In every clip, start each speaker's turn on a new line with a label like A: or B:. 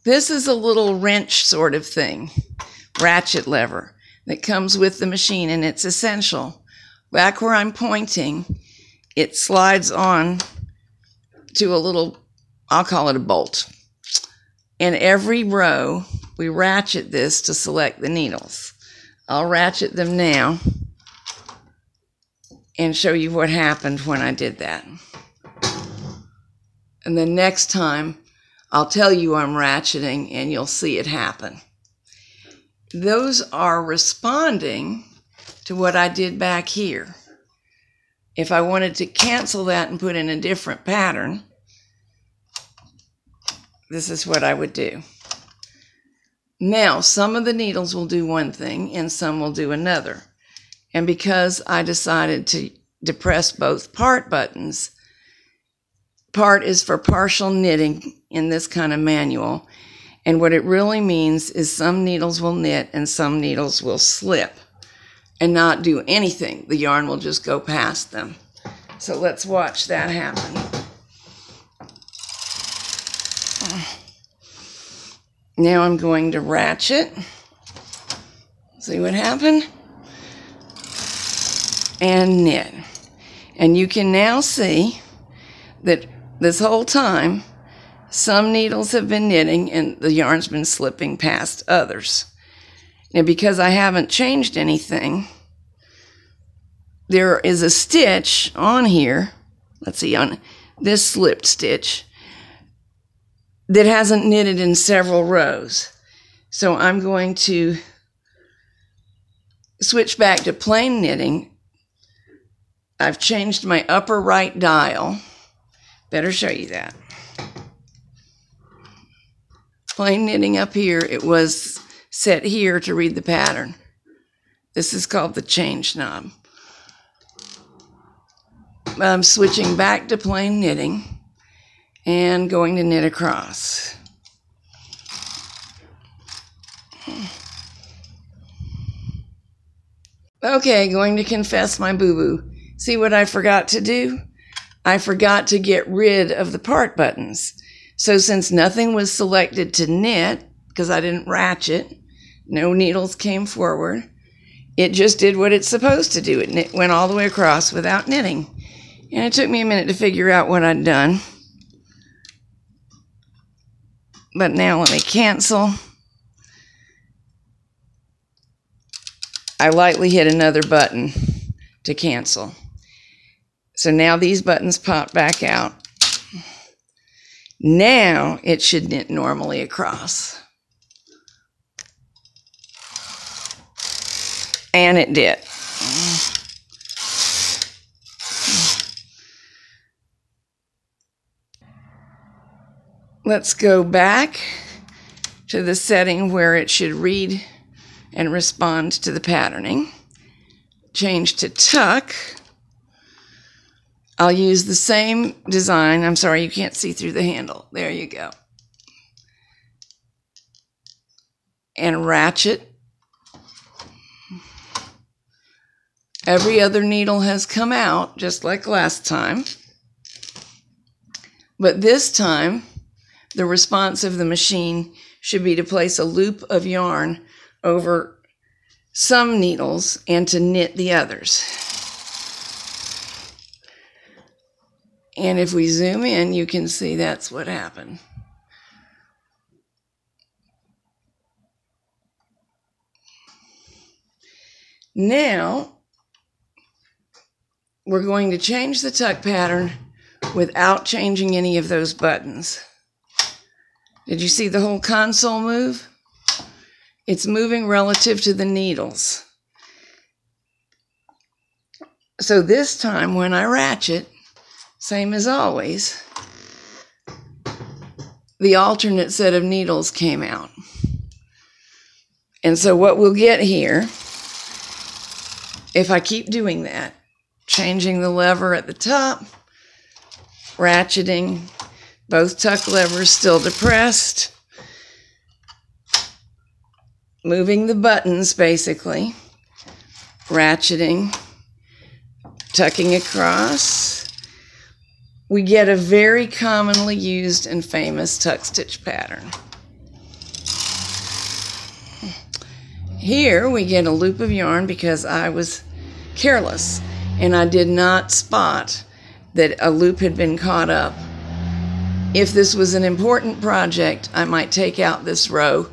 A: This is a little wrench sort of thing, ratchet lever, that comes with the machine, and it's essential. Back where I'm pointing, it slides on to a little, I'll call it a bolt. And every row, we ratchet this to select the needles. I'll ratchet them now and show you what happened when I did that. And then next time, I'll tell you I'm ratcheting and you'll see it happen. Those are responding to what I did back here. If I wanted to cancel that and put in a different pattern, this is what I would do. Now, some of the needles will do one thing and some will do another. And because I decided to depress both part buttons, part is for partial knitting in this kind of manual. And what it really means is some needles will knit and some needles will slip and not do anything. The yarn will just go past them. So let's watch that happen. Now I'm going to ratchet. See what happened? And knit. And you can now see that this whole time, some needles have been knitting and the yarn's been slipping past others. Now, because I haven't changed anything, there is a stitch on here, let's see, on this slipped stitch, that hasn't knitted in several rows. So I'm going to switch back to plain knitting. I've changed my upper right dial. Better show you that. Plain knitting up here, it was set here to read the pattern. This is called the change knob. I'm switching back to plain knitting and going to knit across. Okay, going to confess my boo-boo. See what I forgot to do? I forgot to get rid of the part buttons. So since nothing was selected to knit, because I didn't ratchet, no needles came forward, it just did what it's supposed to do. It went all the way across without knitting. And it took me a minute to figure out what I'd done. But now let me cancel. I lightly hit another button to cancel. So now these buttons pop back out. Now it should knit normally across. And it did. Let's go back to the setting where it should read and respond to the patterning. Change to tuck. I'll use the same design. I'm sorry, you can't see through the handle. There you go. And ratchet. Every other needle has come out, just like last time. But this time, the response of the machine should be to place a loop of yarn over some needles and to knit the others. And if we zoom in, you can see that's what happened. Now, we're going to change the tuck pattern without changing any of those buttons. Did you see the whole console move? It's moving relative to the needles. So this time when I ratchet, same as always, the alternate set of needles came out. And so what we'll get here, if I keep doing that, changing the lever at the top, ratcheting, both tuck levers still depressed, moving the buttons basically, ratcheting, tucking across, we get a very commonly used and famous tuck stitch pattern. Here we get a loop of yarn because I was careless and I did not spot that a loop had been caught up. If this was an important project, I might take out this row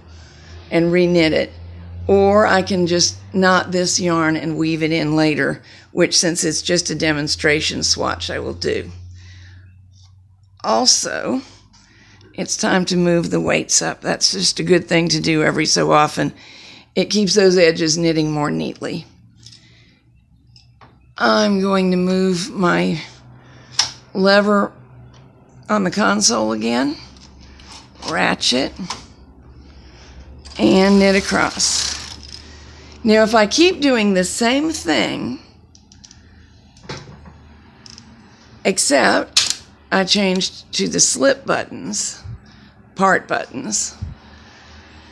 A: and reknit it, or I can just knot this yarn and weave it in later, which, since it's just a demonstration swatch, I will do. Also, it's time to move the weights up. That's just a good thing to do every so often. It keeps those edges knitting more neatly. I'm going to move my lever on the console again, ratchet, and knit across. Now, if I keep doing the same thing, except I changed to the slip buttons, part buttons,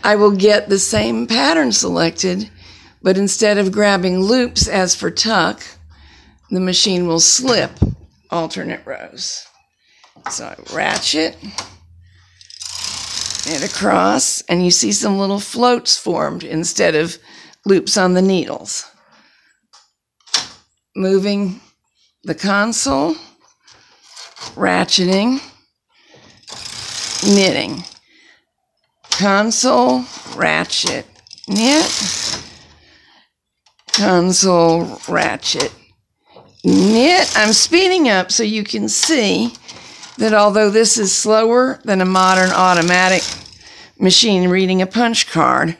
A: I will get the same pattern selected, but instead of grabbing loops as for tuck, the machine will slip alternate rows. So I ratchet it across, and you see some little floats formed instead of loops on the needles. Moving the console, ratcheting, knitting. Console, ratchet, knit, console, ratchet, knit. I'm speeding up so you can see that although this is slower than a modern automatic machine reading a punch card,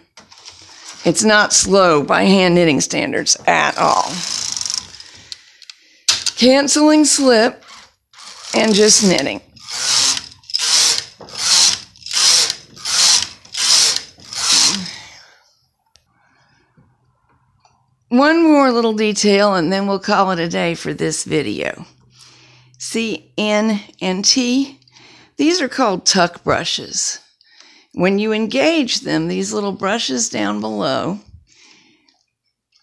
A: it's not slow by hand knitting standards at all. Canceling slip and just knitting. One more little detail and then we'll call it a day for this video. See N and T? These are called tuck brushes. When you engage them, these little brushes down below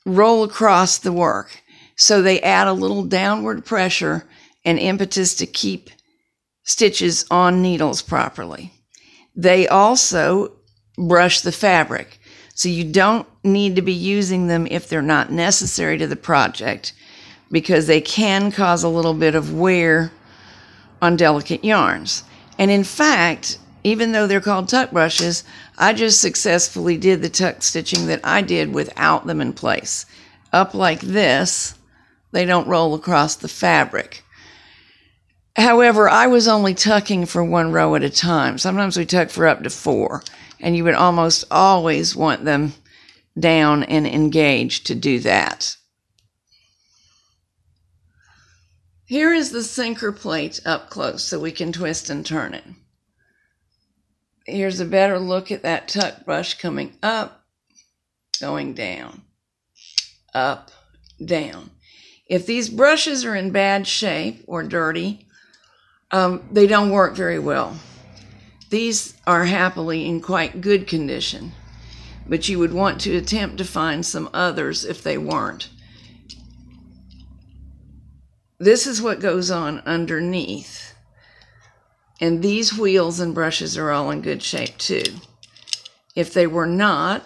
A: roll across the work. So they add a little downward pressure and impetus to keep stitches on needles properly. They also brush the fabric. So you don't need to be using them if they're not necessary to the project, because they can cause a little bit of wear on delicate yarns. And in fact, even though they're called tuck brushes, I just successfully did the tuck stitching that I did without them in place. Up like this, they don't roll across the fabric. However, I was only tucking for one row at a time. Sometimes we tuck for up to 4, and you would almost always want them down and engaged to do that. Here is the sinker plate up close so we can twist and turn it. Here's a better look at that tuck brush coming up, going down, up, down. If these brushes are in bad shape or dirty, they don't work very well. These are happily in quite good condition, but you would want to attempt to find some others if they weren't. This is what goes on underneath, and these wheels and brushes are all in good shape too. If they were not,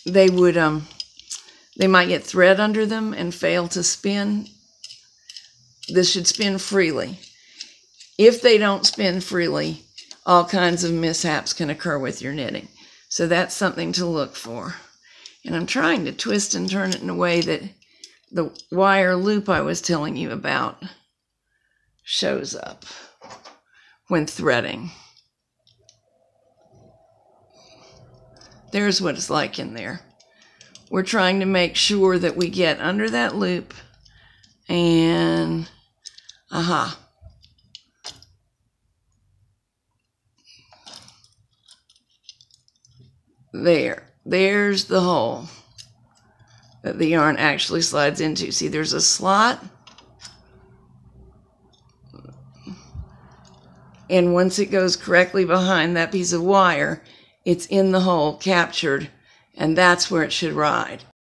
A: they would they might get thread under them and fail to spin. This should spin freely. If they don't spin freely, all kinds of mishaps can occur with your knitting. So that's something to look for. And I'm trying to twist and turn it in a way that the wire loop I was telling you about shows up when threading. There's what it's like in there. We're trying to make sure that we get under that loop and aha. There's the hole that the yarn actually slides into. See, there's a slot, and once it goes correctly behind that piece of wire, it's in the hole, captured, and that's where it should ride.